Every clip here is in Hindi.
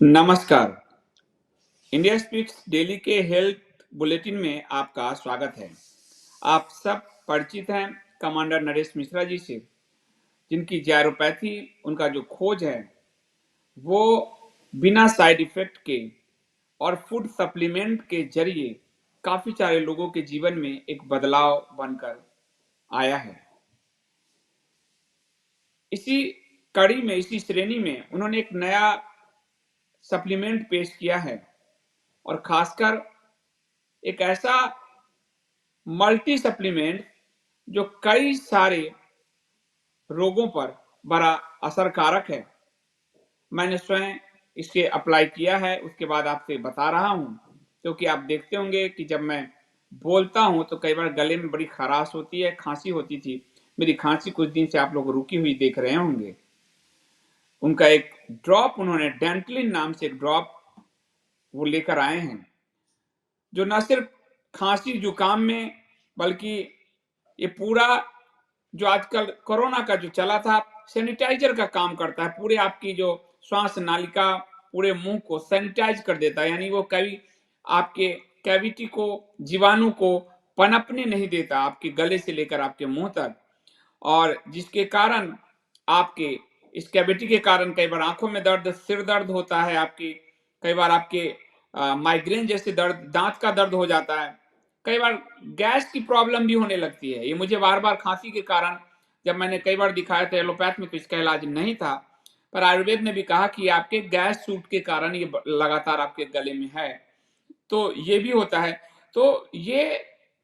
नमस्कार। इंडिया स्पीक्स डेली के हेल्थ बुलेटिन में आपका स्वागत है। आप सब परिचित हैं कमांडर नरेश मिश्रा जी से, जिनकी जैरोपैथी, उनका जो खोज है वो बिना साइड इफेक्ट के और फूड सप्लीमेंट के जरिए काफी सारे लोगों के जीवन में एक बदलाव बनकर आया है। इसी कड़ी में, इसी श्रेणी में उन्होंने एक नया सप्लीमेंट पेश किया है और खासकर एक ऐसा मल्टी सप्लीमेंट जो कई सारे रोगों पर बड़ा असरकारक है। मैंने स्वयं इसे अप्लाई किया है, उसके बाद आपसे बता रहा हूं, क्योंकि आप देखते होंगे कि जब मैं बोलता हूं तो कई बार गले में बड़ी खराश होती है, खांसी होती थी। मेरी खांसी कुछ दिन से आप लोग रुकी हुई देख रहे होंगे। उनका एक ड्रॉप, उन्होंने डेंटलिन नाम से एक ड्रॉप वो लेकर आए हैं, जो न सिर्फ खांसी जुकाम में, बल्कि ये पूरा जो आजकल कोरोना का जो चला था, सैनिटाइजर का काम करता है। पूरे आपकी जो श्वास नालिका, पूरे मुंह को सैनिटाइज कर देता है, यानी वो कभी आपके कैविटी को, जीवाणु को पनपने नहीं देता, आपके गले से लेकर आपके मुंह तक। और जिसके कारण आपके इस कैविटी के कारण कई बार आंखों में दर्द, सिर दर्द होता है, आपकी कई बार आपके माइग्रेन जैसे दर्द, दांत का दर्द हो जाता है, कई बार गैस की प्रॉब्लम भी होने लगती है। ये मुझे बार बार खांसी के कारण, जब मैंने कई बार दिखाया था एलोपैथ में तो इसका इलाज नहीं था, पर आयुर्वेद ने भी कहा कि आपके गैस सूट के कारण ये लगातार आपके गले में है, तो ये भी होता है। तो ये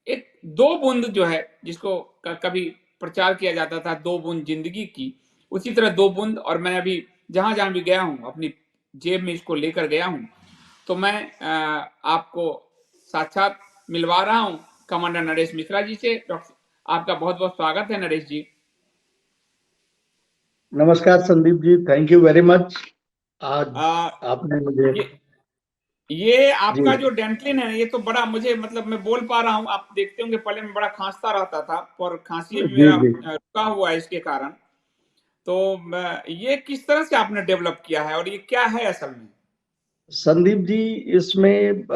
एक दो बूंद जो है, जिसको कभी प्रचार किया जाता था, दो बूंद जिंदगी की, उसी तरह दो बूंद। और मैं अभी जहां जहां भी गया हूं अपनी जेब में इसको लेकर गया हूं, तो मैं आपको साक्षात मिलवा रहा हूं कमांडर नरेश मिश्रा जी से। डॉक्टर, आपका बहुत बहुत स्वागत है नरेश जी। नमस्कार Sandeep ji, thank you very much. आज आपने मुझे ये आपका जी जो डेंटलिन है, ये तो बड़ा मुझे, मतलब मैं बोल पा रहा हूँ। आप देखते होंगे पहले मैं बड़ा खांसता रहता था, और खांसी भी जी मेरा जी रुका हुआ है इसके कारण। तो ये किस तरह से आपने डेवलप किया है और ये क्या है असल में? संदीप जी, इसमें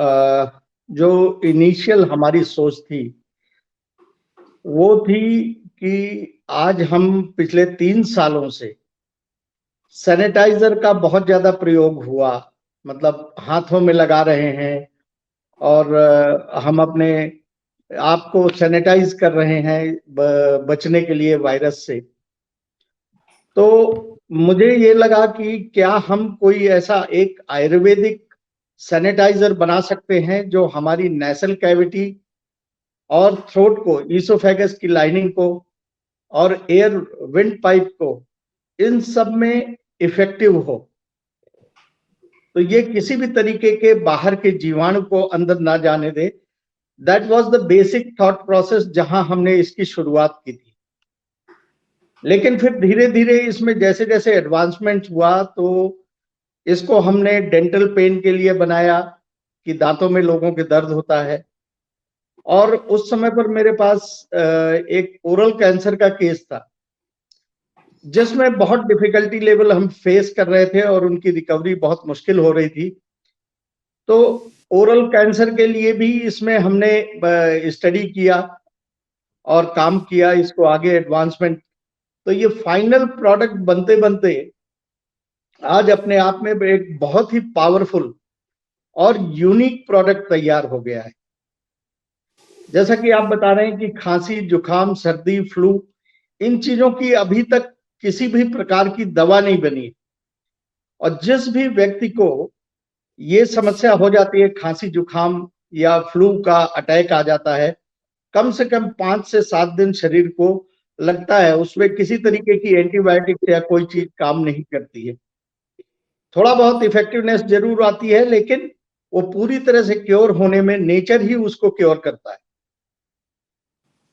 जो इनिशियल हमारी सोच थी वो थी कि आज हम पिछले 3 सालों से सैनिटाइजर का बहुत ज्यादा प्रयोग हुआ, मतलब हाथों में लगा रहे हैं और हम अपने आप को सैनिटाइज कर रहे हैं बचने के लिए वायरस से। तो मुझे ये लगा कि क्या हम कोई ऐसा एक आयुर्वेदिक सैनिटाइजर बना सकते हैं जो हमारी नेसल कैविटी और थ्रोट को, ईसोफेगस की लाइनिंग को और एयर विंड पाइप को, इन सब में इफेक्टिव हो। तो ये किसी भी तरीके के बाहर के जीवाणु को अंदर ना जाने दे। That was the basic thought process जहां हमने इसकी शुरुआत की थी। लेकिन फिर धीरे धीरे इसमें जैसे जैसे एडवांसमेंट हुआ, तो इसको हमने डेंटल पेन के लिए बनाया कि दांतों में लोगों के दर्द होता है। और उस समय पर मेरे पास एक ओरल कैंसर का केस था, जिसमें बहुत डिफिकल्टी लेवल हम फेस कर रहे थे और उनकी रिकवरी बहुत मुश्किल हो रही थी। तो ओरल कैंसर के लिए भी इसमें हमने स्टडी किया और काम किया, इसको आगे एडवांसमेंट। तो ये फाइनल प्रोडक्ट बनते बनते आज अपने आप में एक बहुत ही पावरफुल और यूनिक प्रोडक्ट तैयार हो गया है। जैसा कि आप बता रहे हैं कि खांसी, जुकाम, सर्दी, फ्लू, इन चीजों की अभी तक किसी भी प्रकार की दवा नहीं बनी। और जिस भी व्यक्ति को ये समस्या हो जाती है, खांसी जुकाम या फ्लू का अटैक आ जाता है, कम से कम 5 से 7 दिन शरीर को लगता है, उसमें किसी तरीके की एंटीबायोटिक या कोई चीज काम नहीं करती है। थोड़ा बहुत इफेक्टिवनेस जरूर आती है, लेकिन वो पूरी तरह से क्योर होने में नेचर ही उसको क्योर करता है।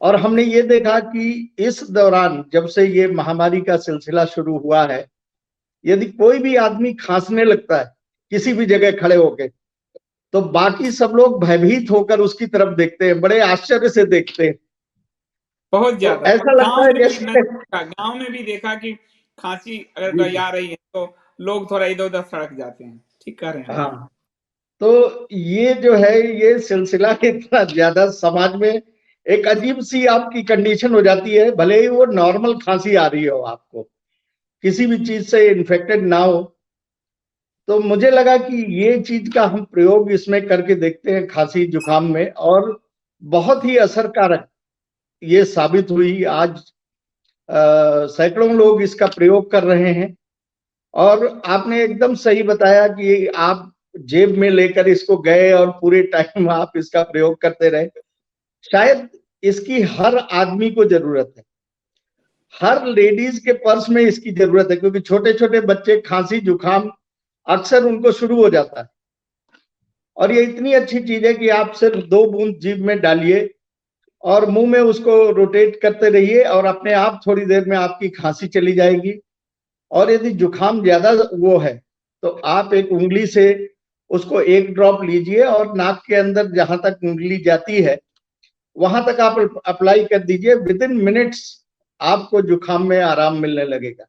और हमने ये देखा कि इस दौरान, जब से ये महामारी का सिलसिला शुरू हुआ है, यदि कोई भी आदमी खांसने लगता है किसी भी जगह खड़े होके, तो बाकी सब लोग भयभीत होकर उसकी तरफ देखते हैं, बड़े आश्चर्य से देखते हैं। बहुत तो ज्यादा। ऐसा गांव लगता है में भी जैसे गांव में भी देखा कि खांसी अगर जी कोई आ रही है तो लोग थोड़ा इधर उधर सड़क जाते हैं। ठीक कह रहे हैं आप। हाँ, तो ये जो है, ये सिलसिला इतना ज्यादा समाज में एक अजीब सी आपकी कंडीशन हो जाती है, भले ही वो नॉर्मल खांसी आ रही हो, आपको किसी भी चीज से इन्फेक्टेड ना हो। तो मुझे लगा कि ये चीज का हम प्रयोग इसमें करके देखते हैं खांसी जुकाम में, और बहुत ही असरकारक ये साबित हुई। आज सैकड़ों लोग इसका प्रयोग कर रहे हैं। और आपने एकदम सही बताया कि आप जेब में लेकर इसको गए और पूरे टाइम आप इसका प्रयोग करते रहे। शायद इसकी हर आदमी को जरूरत है, हर लेडीज के पर्स में इसकी जरूरत है, क्योंकि छोटे छोटे बच्चे खांसी जुकाम अक्सर उनको शुरू हो जाता है। और ये इतनी अच्छी चीज है कि आप सिर्फ 2 बूंद जीभ में डालिए और मुंह में उसको रोटेट करते रहिए, और अपने आप थोड़ी देर में आपकी खांसी चली जाएगी। और यदि जुकाम ज्यादा वो है तो आप एक उंगली से उसको 1 ड्रॉप लीजिए और नाक के अंदर जहां तक उंगली जाती है वहां तक आप अप्लाई कर दीजिए। विद इन मिनट्स आपको जुकाम में आराम मिलने लगेगा,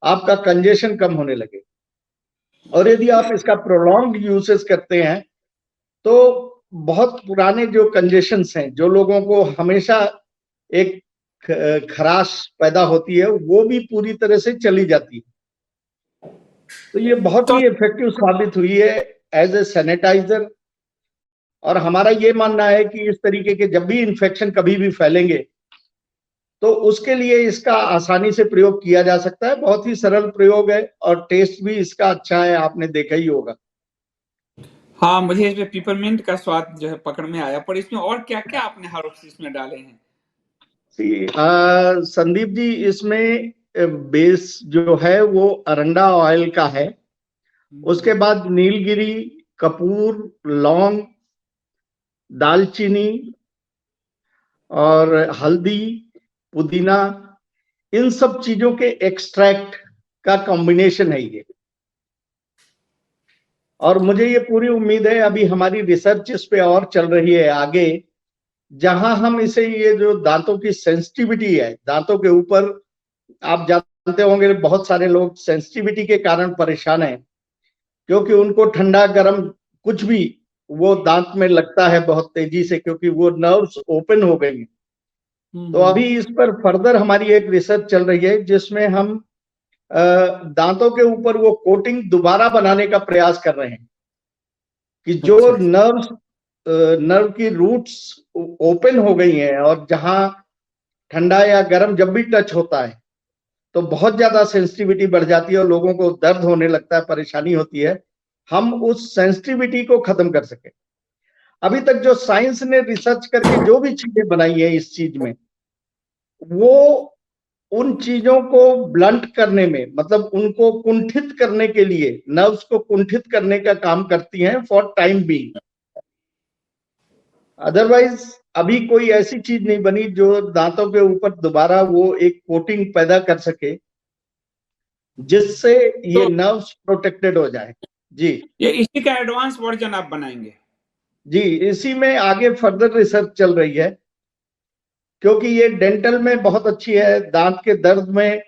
आपका कंजेशन कम होने लगेगा। और यदि आप इसका प्रोलॉन्ग यूसेस करते हैं तो बहुत पुराने जो कंजेशंस हैं, जो लोगों को हमेशा एक खराश पैदा होती है, वो भी पूरी तरह से चली जाती है। तो ये बहुत ही इफेक्टिव साबित हुई है एज ए सैनिटाइजर। और हमारा ये मानना है कि इस तरीके के जब भी इन्फेक्शन कभी भी फैलेंगे तो उसके लिए इसका आसानी से प्रयोग किया जा सकता है। बहुत ही सरल प्रयोग है और टेस्ट भी इसका अच्छा है, आपने देखा ही होगा। हाँ, मुझे इसमें पिपरमिंट का स्वाद जो है पकड़ में आया, पर इसमें और क्या क्या आपने हर्ब्स इसमें डाले हैं? संदीप जी, इसमें बेस जो है वो अरंडा ऑयल का है। उसके बाद नीलगिरी, कपूर, लौंग, दालचीनी और हल्दी, पुदीना, इन सब चीजों के एक्सट्रैक्ट का कॉम्बिनेशन है ये। और मुझे ये पूरी उम्मीद है, अभी हमारी रिसर्च इस पे और चल रही है आगे, जहां हम इसे, ये जो दांतों की सेंसिटिविटी है, दांतों के ऊपर, आप जानते होंगे बहुत सारे लोग सेंसिटिविटी के कारण परेशान हैं, क्योंकि उनको ठंडा गर्म कुछ भी वो दांत में लगता है बहुत तेजी से, क्योंकि वो नर्व्स ओपन हो गई हैं। तो अभी इस पर फर्दर हमारी एक रिसर्च चल रही है जिसमें हम दांतों के ऊपर वो कोटिंग दोबारा बनाने का प्रयास कर रहे हैं कि जो नर्व की रूट्स ओपन हो गई हैं और जहां ठंडा या गर्म जब भी टच होता है तो बहुत ज्यादा सेंसिटिविटी बढ़ जाती है और लोगों को दर्द होने लगता है, परेशानी होती है, हम उस सेंसिटिविटी को खत्म कर सके। अभी तक जो साइंस ने रिसर्च करके जो भी चीजें बनाई है इस चीज में, वो उन चीजों को ब्लंट करने में, मतलब उनको कुंठित करने के लिए, नर्व्स को कुंठित करने का काम करती हैं फॉर टाइम बीइंग। अदरवाइज अभी कोई ऐसी चीज नहीं बनी जो दांतों के ऊपर दोबारा वो एक कोटिंग पैदा कर सके जिससे ये नर्व्स प्रोटेक्टेड हो जाए। जी, ये इसी का एडवांस वर्जन आप बनाएंगे? जी, इसी में आगे फर्दर रिसर्च चल रही है, क्योंकि ये डेंटल में बहुत अच्छी है, दांत के दर्द में।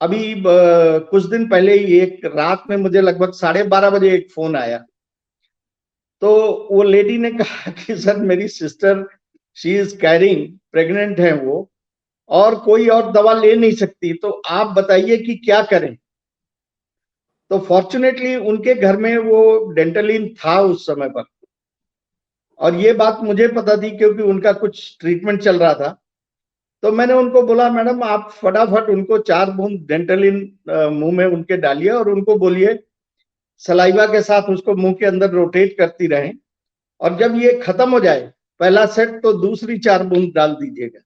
अभी कुछ दिन पहले ही एक रात में मुझे लगभग 12:30 बजे एक फोन आया। तो वो लेडी ने कहा कि सर, मेरी sister, she is carrying, pregnant है वो, और कोई और दवा ले नहीं सकती, तो आप बताइए कि क्या करें। तो फॉर्चुनेटली उनके घर में वो डेंटलिन था उस समय पर, और ये बात मुझे पता थी क्योंकि उनका कुछ ट्रीटमेंट चल रहा था। तो मैंने उनको बोला, मैडम आप फटाफट उनको 4 बूंद डेंटलिन मुंह में उनके डालिए और उनको बोलिए सलाइवा के साथ उसको मुंह के अंदर रोटेट करती रहें, और जब ये खत्म हो जाए पहला सेट तो दूसरी 4 बूंद डाल दीजिएगा।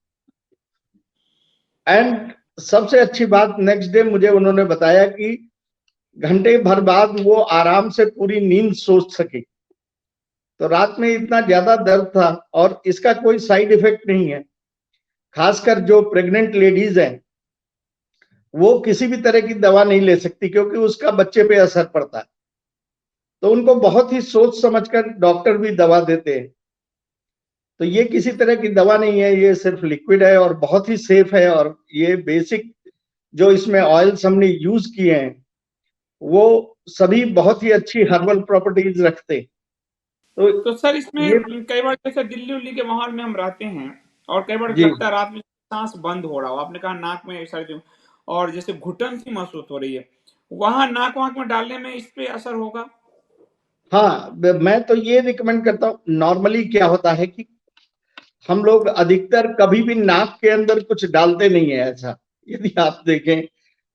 एंड सबसे अच्छी बात, नेक्स्ट डे मुझे उन्होंने बताया कि घंटे भर बाद वो आराम से पूरी नींद सोच सके। तो रात में इतना ज्यादा दर्द था, और इसका कोई साइड इफेक्ट नहीं है। खासकर जो प्रेग्नेंट लेडीज हैं वो किसी भी तरह की दवा नहीं ले सकती, क्योंकि उसका बच्चे पे असर पड़ता है। तो उनको बहुत ही सोच समझकर डॉक्टर भी दवा देते हैं। तो ये किसी तरह की दवा नहीं है, ये सिर्फ लिक्विड है और बहुत ही सेफ है। और ये बेसिक जो इसमें ऑयल्स हमने यूज किए हैं वो सभी बहुत ही अच्छी हर्बल प्रॉपर्टीज रखते। तो सर इसमें ये कई बार जैसे दिल्ली उल्ली के माहौल में हम रहते हैं और कई बार जी लगता है रात में सांस बंद हो रहा हो, आपने कहा नाक में सर्दी और जैसे घुटन सी महसूस हो रही है, वहां नाक वाक में डालने में इस पे असर होगा? हाँ, मैं तो ये रिकमेंड करता हूँ। नॉर्मली क्या होता है कि हम लोग अधिकतर कभी भी नाक के अंदर कुछ डालते नहीं है ऐसा, यदि आप देखें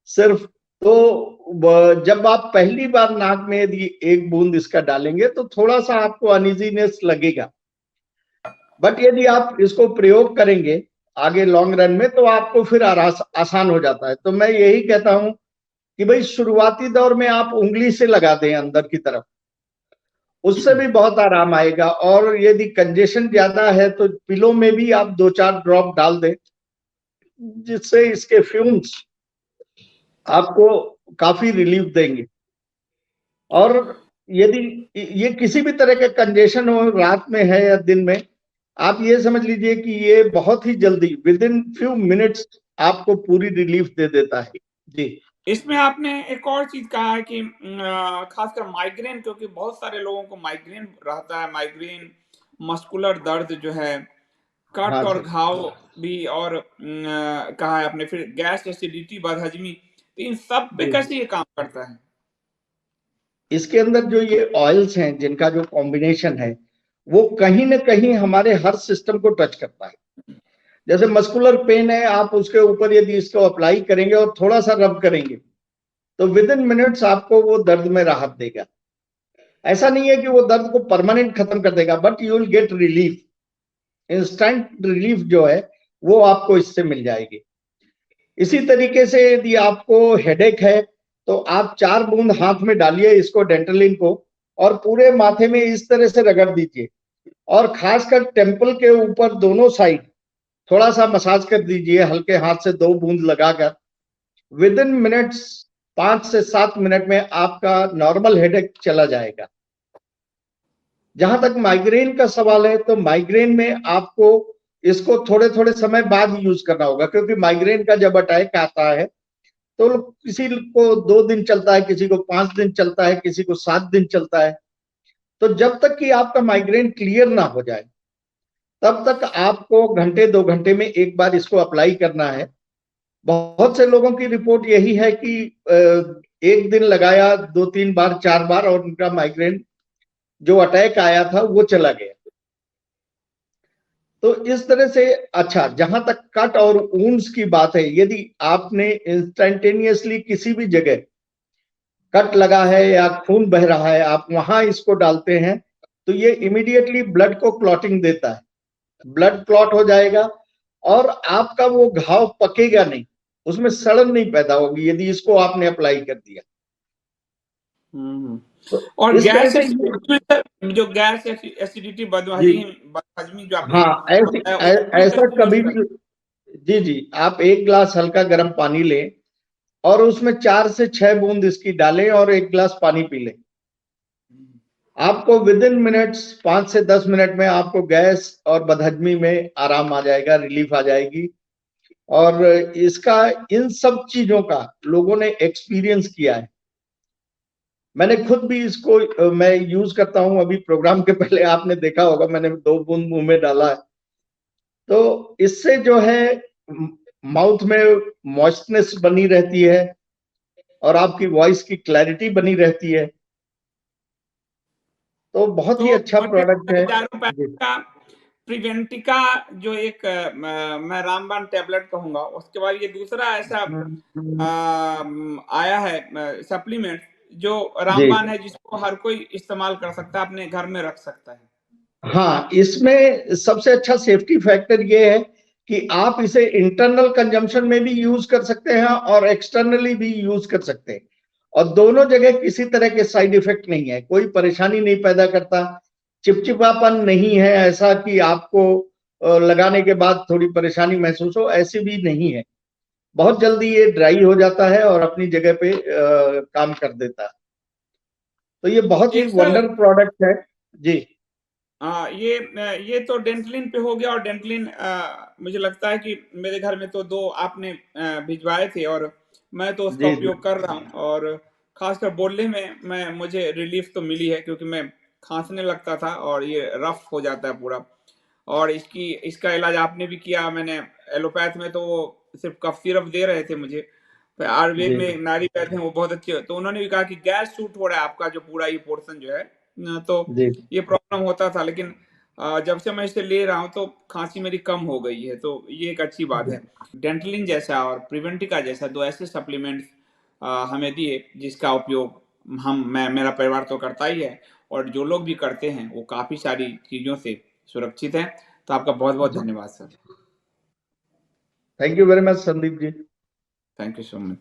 सिर्फ। तो जब आप पहली बार नाक में यदि एक बूंद इसका डालेंगे तो थोड़ा सा आपको अनइजीनेस लगेगा, बट यदि आप इसको प्रयोग करेंगे आगे लॉन्ग रन में तो आपको फिर आसान हो जाता है। तो मैं यही कहता हूं कि भाई शुरुआती दौर में आप उंगली से लगा दें अंदर की तरफ, उससे भी बहुत आराम आएगा। और यदि कंजेशन ज्यादा है तो पिलो में भी आप 2-4 ड्रॉप डाल दें, जिससे इसके फ्यूम्स आपको काफी रिलीफ देंगे। और यदि ये किसी भी तरह का कंजेशन हो, रात में है या दिन में, आप ये समझ लीजिए कि ये बहुत ही जल्दी विद इन फ्यू मिनट्स आपको पूरी रिलीफ दे देता है। जी इसमें आपने एक और चीज कहा है कि खासकर माइग्रेन, क्योंकि बहुत सारे लोगों को माइग्रेन रहता है, माइग्रेन मस्कुलर दर्द जो है, कट हाँ और सर। घाव भी, और कहा है आपने, फिर गैस एसिडिटी बदहजमी, तो इन सब पे जी कैसे ये काम करता है? इसके अंदर जो ये ऑयल्स हैं जिनका जो कॉम्बिनेशन है वो कहीं ना कहीं हमारे हर सिस्टम को टच करता है। जैसे मस्कुलर पेन है, आप उसके ऊपर यदि इसको अप्लाई करेंगे और थोड़ा सा रब करेंगे तो विद इन मिनट्स आपको वो दर्द में राहत देगा। ऐसा नहीं है कि वो दर्द को परमानेंट खत्म कर देगा, but you will get relief. Instant relief जो है वो आपको इससे मिल जाएगी। इसी तरीके से यदि आपको हेडेक है तो आप 4 बूंद हाथ में डालिए इसको, डेंटलिन को, और पूरे माथे में इस तरह से रगड़ दीजिए, और खासकर टेम्पल के ऊपर दोनों साइड थोड़ा सा मसाज कर दीजिए हल्के हाथ से 2 बूंद लगाकर। विद इन मिनट्स, 5 से 7 मिनट में आपका नॉर्मल हेडेक चला जाएगा। जहां तक माइग्रेन का सवाल है तो माइग्रेन में आपको इसको थोड़े थोड़े समय बाद यूज करना होगा, क्योंकि माइग्रेन का जब अटैक आता है तो किसी को 2 दिन चलता है, किसी को 5 दिन चलता है, किसी को 7 दिन चलता है। तो जब तक कि आपका माइग्रेन क्लियर ना हो जाए तब तक आपको घंटे 2 घंटे में एक बार इसको अप्लाई करना है। बहुत से लोगों की रिपोर्ट यही है कि एक दिन लगाया, 2-3 बार 4 बार, और उनका माइग्रेन जो अटैक आया था वो चला गया। तो इस तरह से, अच्छा, जहां तक कट और वुंड्स की बात है, यदि आपने इंस्टेंटेनियसली किसी भी जगह कट लगा है या खून बह रहा है, आप वहां इसको डालते हैं तो ये इमीडिएटली ब्लड को क्लॉटिंग देता है, ब्लड क्लॉट हो जाएगा, और आपका वो घाव पकेगा नहीं, उसमें सड़न नहीं पैदा होगी यदि इसको आपने अप्लाई कर दिया। हम्म। तो और इस तरह गैस से ये, एसिडिटी, जो गैस एसिडिटी जी बदहजमी बदहजमी जो आपने हाँ, बताया, उसके लिए ऐसा कैसे यूज कभी कर? भी, जी जी, आप एक ग्लास हल्का गर्म पानी लें और उसमें 4 से 6 बूंद इसकी डालें और एक गिलास पानी पी लें। आपको विद इन मिनट्स, 5 से 10 मिनट में आपको गैस और बदहजमी में आराम आ जाएगा, रिलीफ आ जाएगी। और इसका, इन सब चीजों का लोगों ने एक्सपीरियंस किया है। मैंने खुद भी इसको मैं यूज करता हूं। अभी प्रोग्राम के पहले आपने देखा होगा मैंने 2 बूंद मुंह में डाला है, तो इससे जो है माउथ में मॉइस्टनेस बनी रहती है और आपकी वॉइस की क्लैरिटी बनी रहती है। तो बहुत ही तो अच्छा मुझे प्रोडक्ट है। 1000 रुपए जी का प्रिवेंटिका, जो एक मैं रामबाण टेबलेट कहूंगा, उसके बाद ये दूसरा ऐसा आया है सप्लीमेंट, जो जी रामबाण है, जिसको हर कोई इस्तेमाल कर सकता है, अपने घर में रख सकता है। हाँ, इसमें सबसे अच्छा सेफ्टी फैक्टर ये है कि आप इसे इंटरनल कंजम्पशन में भी यूज कर सकते हैं और एक्सटर्नली भी यूज कर सकते हैं, और दोनों जगह किसी तरह के साइड इफेक्ट नहीं है, कोई परेशानी नहीं पैदा करता, चिपचिपापन नहीं है ऐसा कि आपको लगाने के बाद थोड़ी परेशानी महसूस हो, ऐसी भी नहीं है। बहुत जल्दी ये ड्राई हो जाता है और अपनी जगह पे काम कर देता है। तो ये बहुत ही एक सर, वंडर प्रोडक्ट है। जी ये तो डेंटलिन पे हो गया, और डेंटलिन मुझे लगता है कि मेरे घर में तो 2 आपने भिजवाए थे, और मैं तो उसका जी जी उपयोग कर रहा हूँ, और खासकर बोलने में मुझे रिलीफ तो मिली है, क्योंकि मैं खांसने लगता था और ये रफ हो जाता है पूरा। और इसका इलाज आपने भी किया। मैंने एलोपैथ में तो वो सिर्फ कफ सिरप दे रहे थे मुझे, फिर आयुर्वेद जी में नाड़ी वैद्य हैं, वो बहुत अच्छे, तो उन्होंने भी कहा कि गैस शूट हो रहा है आपका जो पूरा ये पोर्शन जो है, तो जी ये प्रॉब्लम होता था, लेकिन जब से मैं इसे ले रहा हूँ तो खांसी मेरी कम हो गई है, तो ये एक अच्छी बात जी। है। डेंटलिन जैसा और प्रिवेंटिका जैसा दो ऐसे सप्लीमेंट्स हमें दिए, जिसका उपयोग मैं मेरा परिवार तो करता ही है, और जो लोग भी करते हैं वो काफी सारी चीजों से सुरक्षित हैं। तो आपका बहुत बहुत धन्यवाद sir. Thank you very much Sandeep ji. Thank you so much.